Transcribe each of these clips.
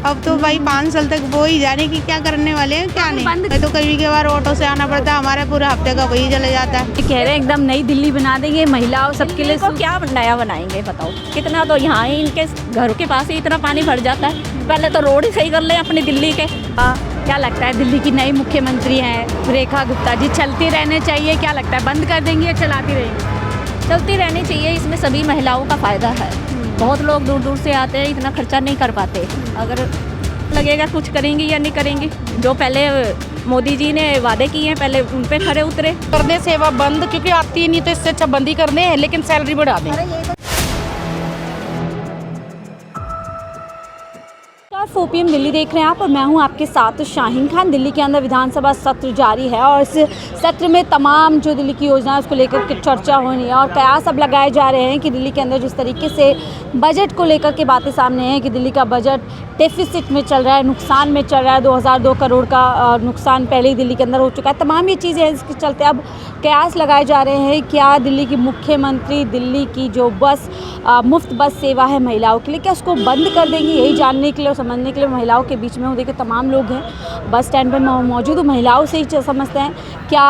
अब तो भाई 5 साल तक वो ही जाने की क्या करने वाले हैं क्या नहीं। मैं तो कभी के बार ऑटो से आना पड़ता है, हमारे पूरे हफ्ते का वही चले जाता है। कह रहे हैं एकदम नई दिल्ली बना देंगे, महिलाओं सबके लिए। को क्या नया बनाएंगे बताओ? कितना तो यहाँ ही इनके घरों के पास ही इतना पानी भर जाता है। पहले तो रोड ही सही कर ले अपनी दिल्ली के। क्या लगता है दिल्ली की नई मुख्यमंत्री हैं रेखा गुप्ता जी, चलती रहने चाहिए? क्या लगता है बंद कर देंगी या चलाती रहेंगी? चलती रहनी चाहिए, इसमें सभी महिलाओं का फ़ायदा है। बहुत लोग दूर दूर से आते हैं, इतना खर्चा नहीं कर पाते। अगर लगेगा कुछ करेंगी या नहीं करेंगी, जो पहले मोदी जी ने वादे किए हैं पहले उन पे खरे उतरे। कर दे सेवा बंद, क्योंकि आती ही नहीं तो इससे अच्छा बंद ही कर दें, लेकिन सैलरी बढ़ा दें। फोपीएम दिल्ली देख रहे हैं आप और मैं हूं आपके साथ शाहीन खान। दिल्ली के अंदर विधानसभा सत्र जारी है और इस सत्र में तमाम जो दिल्ली की योजना है उसको लेकर के चर्चा होनी है और कयास अब लगाए जा रहे हैं कि दिल्ली के अंदर जिस तरीके से बजट को लेकर के बातें सामने हैं कि दिल्ली का बजट डेफिसिट में चल रहा है, नुकसान में चल रहा है। 2002 करोड़ का नुकसान पहले ही दिल्ली के अंदर हो चुका है। तमाम ये चीज़ें हैं, इसके चलते अब कयास लगाए जा रहे हैं क्या दिल्ली की मुख्यमंत्री दिल्ली की जो बस मुफ्त बस सेवा है महिलाओं के लिए, क्या उसको बंद कर देंगी? यही जानने के लिए और समझने के लिए महिलाओं के बीच में हूँ। देखिए तमाम लोग हैं बस स्टैंड पर मौजूद हूँ, महिलाओं से ही समझते हैं क्या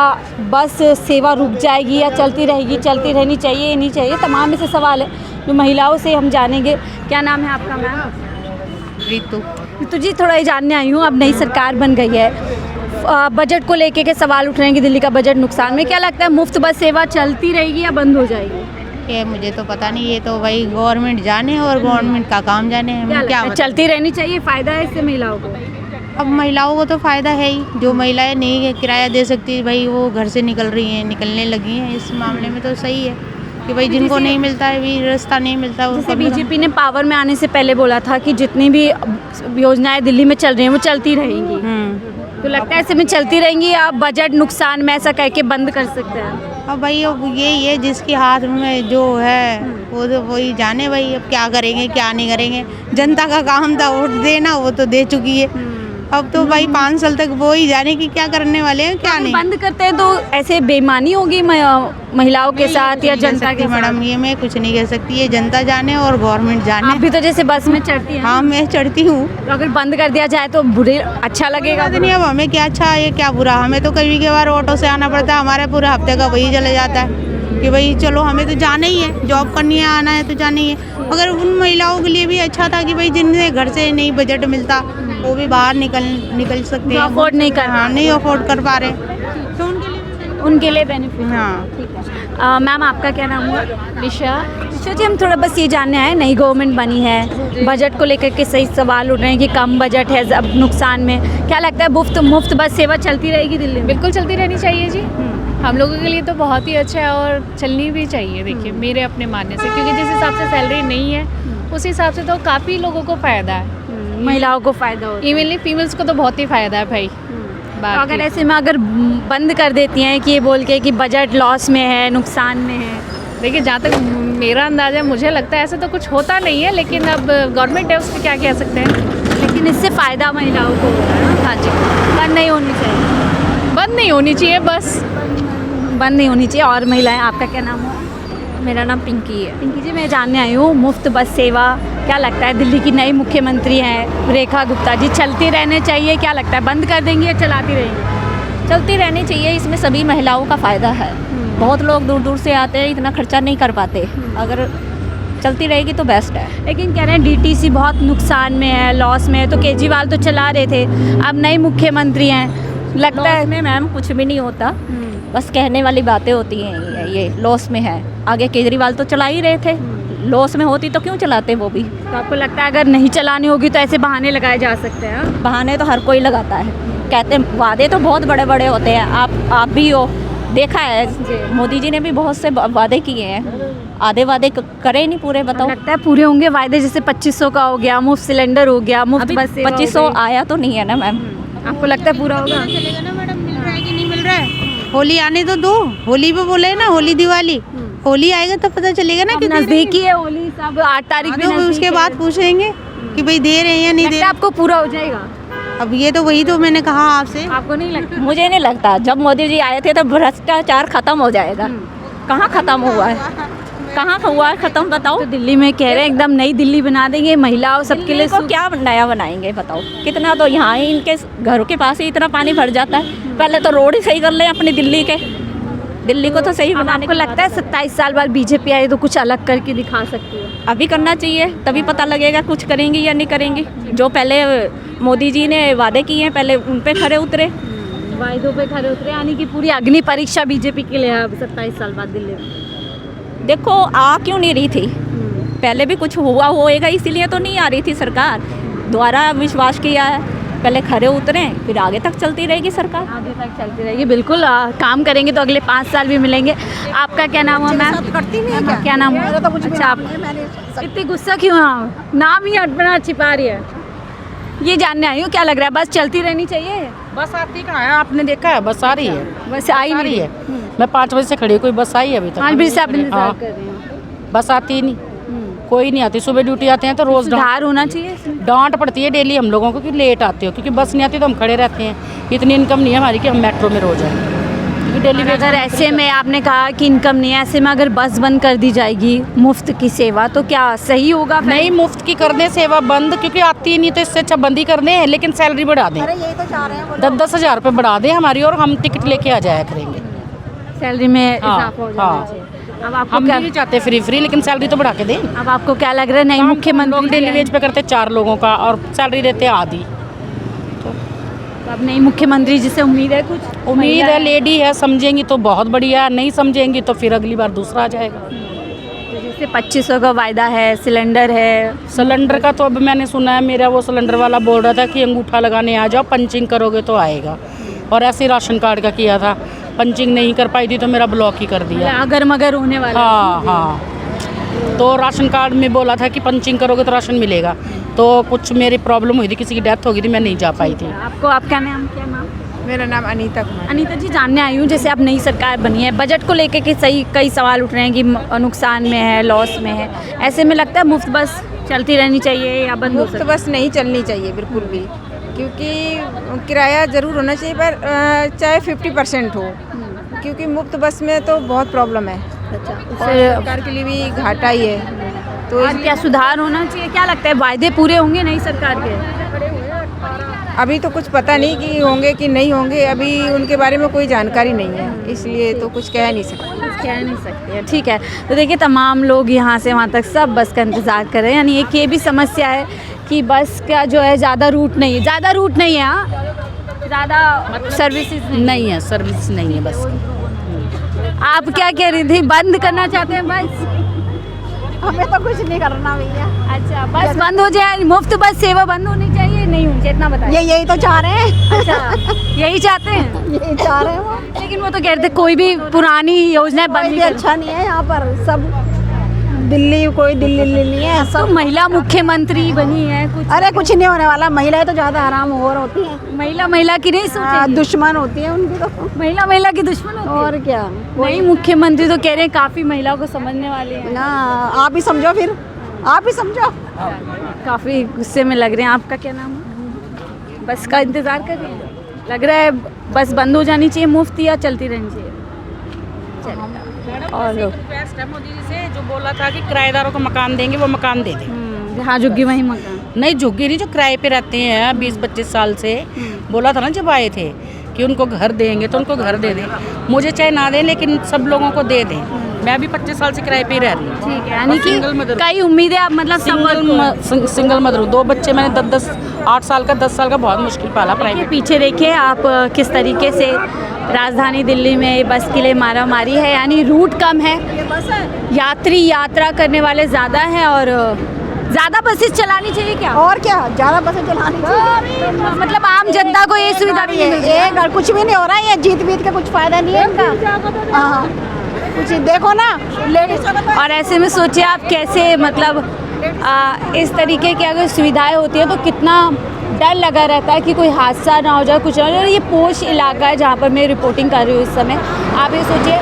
बस सेवा रुक जाएगी या चलती रहेगी, चलती रहनी चाहिए या नहीं चाहिए। तमाम ऐसे सवाल है जो महिलाओं से हम जानेंगे। क्या नाम है आपका मैम? रितु जी, थोड़ा ये जानने आई हूँ, अब नई सरकार बन गई है, बजट को लेके के सवाल उठ रहे हैं कि दिल्ली का बजट नुकसान में। क्या लगता है मुफ्त बस सेवा चलती रहेगी या बंद हो जाएगी? ये मुझे तो पता नहीं, ये तो भाई गवर्नमेंट जाने और गवर्नमेंट का काम जाने है। क्या चलती रहनी चाहिए, फ़ायदा है इससे महिलाओं को? अब महिलाओं को तो फ़ायदा है ही, जो महिलाएं नहीं किराया दे सकती भाई वो घर से निकल रही हैं, निकलने लगी हैं। इस मामले में तो सही है कि भाई जिनको नहीं मिलता है भी रास्ता नहीं मिलता। जैसे बीजेपी ने पावर में आने से पहले बोला था कि जितनी भी योजनाएं दिल्ली में चल रही हैं वो चलती रहेंगी, तो लगता है ऐसे में चलती रहेंगी या बजट नुकसान में ऐसा कह के बंद कर सकते हैं? अब भाई अब ये जिसके हाथ में जो है वो तो वही जाने भाई, अब क्या करेंगे क्या नहीं करेंगे। जनता का काम था वोट देना, वो तो दे चुकी है। अब तो भाई 5 साल तक वो ही जाने की क्या करने वाले हैं क्या नहीं। बंद करते हैं तो ऐसे बेईमानी होगी महिलाओं के साथ या जनता के साथ? मैडम ये मैं कुछ नहीं कह सकती, ये जनता जाने और गवर्नमेंट जाने। आप भी तो जैसे बस में चढ़ती हैं? हाँ मैं चढ़ती हूँ। तो अगर बंद कर दिया जाए तो बुरे अच्छा लगेगा? नहीं, अब हमें क्या अच्छा है क्या बुरा, हमें तो कभी के बार ऑटो से आना पड़ता है, हमारे पूरे हफ्ते का वही चले जाता है कि भाई चलो हमें तो जाना ही है, जॉब करनी है, आना है तो जाना ही है। मगर उन महिलाओं के लिए भी अच्छा था कि भाई जिनसे घर से नहीं बजट मिलता वो भी बाहर निकल सकते हैं, अफोर्ड नहीं कर, हाँ नहीं अफोर्ड कर पा रहे तो उनके लिए बेनिफिट। हाँ ठीक है। मैम आपका क्या नाम हुआ? निशा जी, हम थोड़ा बस ये जानने आए, नई गवर्नमेंट बनी है, बजट को लेकर के सही सवाल उठ रहे हैं कि कम बजट है अब नुकसान में। क्या लगता है मुफ्त बस सेवा चलती रहेगी दिल्ली में? बिल्कुल चलती रहनी चाहिए जी, हम लोगों के लिए तो बहुत ही अच्छा है और चलनी भी चाहिए। देखिए मेरे अपने मानने से, क्योंकि जिस हिसाब से सैलरी नहीं है उस हिसाब से तो काफ़ी लोगों को फ़ायदा है, महिलाओं को फ़ायदा हो, इवनली फीमेल्स को तो बहुत ही फ़ायदा है भाई। तो अगर ऐसे में अगर बंद कर देती हैं कि ये बोल के कि बजट लॉस में है, नुकसान में है। देखिए जहाँ तक मेरा अंदाज़ा है, मुझे लगता है ऐसे तो कुछ होता नहीं है, लेकिन अब गवर्नमेंट है उसको क्या कह सकते हैं। लेकिन इससे फ़ायदा महिलाओं को होगा ना? हाँ जी। बंद नहीं होनी चाहिए? बंद नहीं होनी चाहिए, बस बंद नहीं होनी चाहिए। और महिलाएं, आपका क्या नाम है? मेरा नाम पिंकी है। पिंकी जी, मैं जानने आई हूँ मुफ्त बस सेवा, क्या लगता है दिल्ली की नई मुख्यमंत्री हैं रेखा गुप्ता जी, चलती रहने चाहिए? क्या लगता है बंद कर देंगी या चलाती रहेंगी? चलती रहनी चाहिए, इसमें सभी महिलाओं का फ़ायदा है। बहुत लोग दूर दूर से आते हैं, इतना खर्चा नहीं कर पाते। अगर चलती रहेगी तो बेस्ट है। लेकिन कह रहे हैं डीटीसी बहुत नुकसान में है, लॉस में है, तो केजरीवाल तो चला रहे थे, अब नई मुख्यमंत्री हैं, लगता है में मैम कुछ भी नहीं होता, बस कहने वाली बातें होती हैं। ये लॉस में है, आगे केजरीवाल तो चला ही रहे थे, लॉस में होती तो क्यों चलाते वो भी। तो आपको लगता है अगर नहीं चलानी होगी तो ऐसे बहाने लगाए जा सकते हैं? बहाने तो हर कोई लगाता है, कहते हैं वादे तो बहुत बड़े बड़े होते हैं। आप भी हो, देखा है मोदी जी ने भी बहुत से वादे किए हैं, आधे वादे करे ही नहीं पूरे। बताओ लगता है पूरे होंगे वादे? जैसे 2500 का हो गया, मुफ्त सिलेंडर हो गया, मुफ्त बस 2500 आया तो नहीं है ना मैम। आपको लगता है पूरा होगा? चलेगा ना मैडम, मिल रहा है कि नहीं मिल रहा है? होली आने तो दो, होली पे बोले ना, होली दिवाली, होली आएगा तो पता चलेगा ना कि नजदीक ही है होली, सब 8 तारीख में। उसके बाद पूछेंगे कि भाई दे रहे हैं या नहीं दे रहे। आपको पूरा हो जाएगा? अब ये तो वही तो मैंने कहा आपसे। आपको नहीं लगता? मुझे नहीं लगता, जब मोदी जी आए थे तो भ्रष्टाचार खत्म हो जाएगा। कहाँ खत्म हुआ है? कहाँ हुआ है ख़त्म बताओ। तो दिल्ली में कह रहे हैं एकदम नई दिल्ली बना देंगे, महिलाओं सबके लिए दिल्ली को क्या नया बनाएंगे बताओ। कितना तो यहाँ ही इनके घरों के पास ही इतना पानी भर जाता है। पहले तो रोड ही सही कर लें अपनी दिल्ली के, दिल्ली को तो सही अब बनाने आपको की लगता है 27 साल बाद बीजेपी आई तो कुछ अलग करके दिखा सकती है? अभी करना चाहिए, तभी पता लगेगा कुछ करेंगी या नहीं करेंगी। जो पहले मोदी जी ने वादे किए हैं पहले उन पे खरे उतरे। वायदों पे खरे उतरे, यानी कि पूरी अग्नि परीक्षा बीजेपी के लिए है अब 27 साल बाद दिल्ली में। देखो आ क्यों नहीं रही थी, पहले भी कुछ हुआ होएगा इसीलिए तो नहीं आ रही थी सरकार। द्वारा विश्वास किया है, पहले खरे उतरे फिर आगे तक चलती रहेगी सरकार। आगे तक चलती रहेगी, बिल्कुल। काम करेंगे तो अगले 5 साल भी मिलेंगे। आपका क्या नाम हुआ मैम? क्या नाम हुआ? अच्छा, आप इतनी गुस्सा क्यों? नाम ही अपना छिपा रही है। ये जानने आई हूँ क्या लग रहा है, बस चलती रहनी चाहिए? बस आती कहाँ है, आपने देखा है? बस आ रही है, बस आई आ नहीं रही है। मैं 5 बजे से खड़ी हूँ, कोई बस आई है अभी तक? 5 बजे से आप इंतजार हाँ, कर रहे हैं। बस आती ही नहीं, कोई नहीं आती। सुबह ड्यूटी आते हैं तो रोज सुधार होना चाहिए इसमें। डांट पड़ती है डेली हम लोगों को कि लेट आते हो, क्योंकि बस नहीं आती तो हम खड़े रहते हैं। इतनी इनकम नहीं है हमारी कि हम मेट्रो में रोज आए, क्योंकि डेली और अगर ऐसे में आपने कहा कि इनकम नहीं है, ऐसे में अगर बस बंद कर दी जाएगी मुफ्त की सेवा तो क्या सही होगा? नहीं, मुफ्त की कर दें सेवा बंद, क्योंकि आती ही नहीं तो इससे अच्छा बंद ही कर दें, लेकिन सैलरी बढ़ा दें। 10-10 हज़ार रुपये बढ़ा दें हमारी, और हम टिकट लेके आ जाया करेंगे। सैलरी में इजाफा हो जाना हाँ। चाहिए। अब आपको हम क्या, नहीं चाहते फ्री, लेकिन सैलरी तो बढ़ा के दें। अब आपको क्या लग रहा है? नहीं, मुख्यमंत्री डेली वेज पे करते 4 लोगों का और सैलरी देते आधी। तो अब नहीं मुख्यमंत्री जी से उम्मीद है कुछ? उम्मीद है, लेडी है, समझेंगी तो बहुत बढ़िया, नहीं समझेंगी तो फिर अगली बार दूसरा आ जाएगा। तो जैसे 2500 का वायदा है, सिलेंडर है। सिलेंडर का तो अब मैंने सुना है, मेरा वो सिलेंडर वाला बोल रहा था कि अंगूठा लगाने आ जाओ, पंचिंग करोगे तो आएगा। और ऐसे ही राशन कार्ड का किया था, पंचिंग नहीं कर पाई थी तो मेरा ब्लॉक ही कर दिया। अगर मगर होने वाला। हाँ हाँ, तो राशन कार्ड में बोला था कि पंचिंग करोगे तो राशन मिलेगा। तो कुछ मेरी प्रॉब्लम हुई थी, किसी की डेथ हो गई थी, मैं नहीं जा पाई थी। आपको, आपका नाम क्या? नाम? मेरा नाम अनीता कुमार। अनीता जी, जानने आई हूँ जैसे अब नई सरकार बनी है, बजट को लेकर के कई सवाल उठ रहे हैं कि नुकसान में है, लॉस में है। ऐसे में लगता है मुफ्त बस चलती रहनी चाहिए या बंद हो मुफ्त बस नहीं चलनी चाहिए बिल्कुल भी, क्योंकि किराया ज़रूर होना चाहिए, पर चाहे 50% हो, क्योंकि मुफ्त बस में तो बहुत प्रॉब्लम है। अच्छा, और सरकार के लिए भी घाटा ही है। तो और क्या सुधार होना चाहिए? क्या लगता है वायदे पूरे होंगे नई सरकार के? अभी तो कुछ पता नहीं कि होंगे कि नहीं होंगे, अभी उनके बारे में कोई जानकारी नहीं है, इसलिए तो कुछ कह नहीं सकते। कह नहीं सकते हैं, ठीक है। तो देखिए तमाम लोग यहाँ से वहाँ तक सब बस का इंतज़ार कर रहे हैं। यानी एक ये भी समस्या है कि बस का जो है ज़्यादा रूट नहीं है, हाँ, ज़्यादा सर्विसेज नहीं है, सर्विस नहीं है बस की। आप क्या कह रही थी, बंद करना चाहते हैं बस? हमें तो कुछ नहीं करना भैया। अच्छा, बस बंद हो जाए, मुफ्त बस सेवा बंद होनी चाहिए, नहीं होनी चाहिए, इतना बताइए। यही तो चाह रहे हैं। अच्छा, यही चाहते हैं? यही चाह रहे हैं वो। लेकिन वो तो कह रहे थे कोई भी पुरानी योजना बंद नहीं करनी। अच्छा नहीं है यहाँ पर, सब कोई दिल्ली नहीं है, तो महिला मुख्यमंत्री बनी है कुछ? अरे कुछ नहीं होने वाला, महिलाएं तो ज़्यादा आराम और होती हैं। महिला की नहीं सोचेगी? दुश्मन होती है उनकी तो। महिला की दुश्मन होती है? और क्या। नहीं, मुख्यमंत्री तो कह रहे हैं काफी महिलाओं को समझने वाले हैं। ना, आप ही समझो, फिर आप ही समझो। काफी गुस्से में लग रहे हैं। आपका क्या नाम है? बस का इंतजार कर रहे हैं? लग रहा है बस बंद हो जानी चाहिए मुफ्त या चलती रहनी चाहिए? और रिक्वेस्ट है मोदी जी से, जो बोला था कि किराएदारों को मकान देंगे वो मकान दे दें। जहाँ झुग्गी वहीं मकान। नहीं, झुग्गी नहीं, जो किराए पे रहते हैं 20-25 साल से, बोला था ना जब आए थे कि उनको घर देंगे, तो उनको घर दे दें। मुझे चाहे ना दें, लेकिन सब लोगों को दे दें। मैं भी 25 साल से किराए पे ही रह रही हूँ। ठीक है, यानी सिंगल कि मदर, कई उम्मीदें आप मतलब सिंगल मदर हूँ। 2 बच्चे मैंने 10-10, 8 साल का, 10 साल का बहुत मुश्किल पाला प्राइवेट। पीछे देखिए आप किस तरीके से राजधानी दिल्ली में बस के लिए मारामारी है। यानी रूट कम है, यात्री यात्रा करने वाले ज़्यादा हैं, और ज़्यादा बसेस चलानी चाहिए क्या? और क्या, ज़्यादा बसें चलानी चाहिए। मतलब आम जनता को ये सुविधा भी नहीं मिल रही है। ये कुछ भी नहीं हो रहा है, ये जीत बीत का कुछ फायदा नहीं है इनका। हाँ, कुछ देखो ना लेडीज। और ऐसे में सोचिए आप कैसे, मतलब इस तरीके की अगर सुविधाएं होती है तो कितना डर लगा रहता है कि कोई हादसा ना हो जाए, कुछ ना हो जाए। ये पोश इलाका है जहाँ पर मैं रिपोर्टिंग कर रही हूँ इस समय। आप ये सोचिए,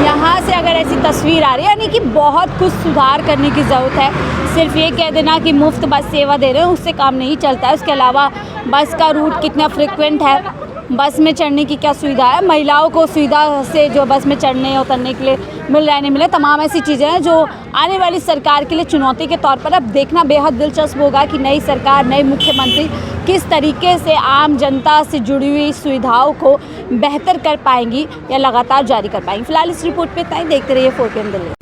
यहाँ से अगर ऐसी तस्वीर आ रही है, यानी कि बहुत कुछ सुधार करने की ज़रूरत है। सिर्फ ये कह देना कि मुफ्त बस सेवा दे रहे हैं उससे काम नहीं चलता है। उसके अलावा बस का रूट कितना फ्रिक्वेंट है, बस में चढ़ने की क्या सुविधा है, महिलाओं को सुविधा से जो बस में चढ़ने उतरने के लिए मिल रहा है नहीं मिले, तमाम ऐसी चीज़ें हैं जो आने वाली सरकार के लिए चुनौती के तौर पर अब देखना बेहद दिलचस्प होगा कि नई सरकार, नए मुख्यमंत्री किस तरीके से आम जनता से जुड़ी हुई सुविधाओं को बेहतर कर पाएंगी या लगातार जारी कर पाएंगी। फिलहाल इस रिपोर्ट पे इतना ही। देखते रहिए 4PM दिल्ली।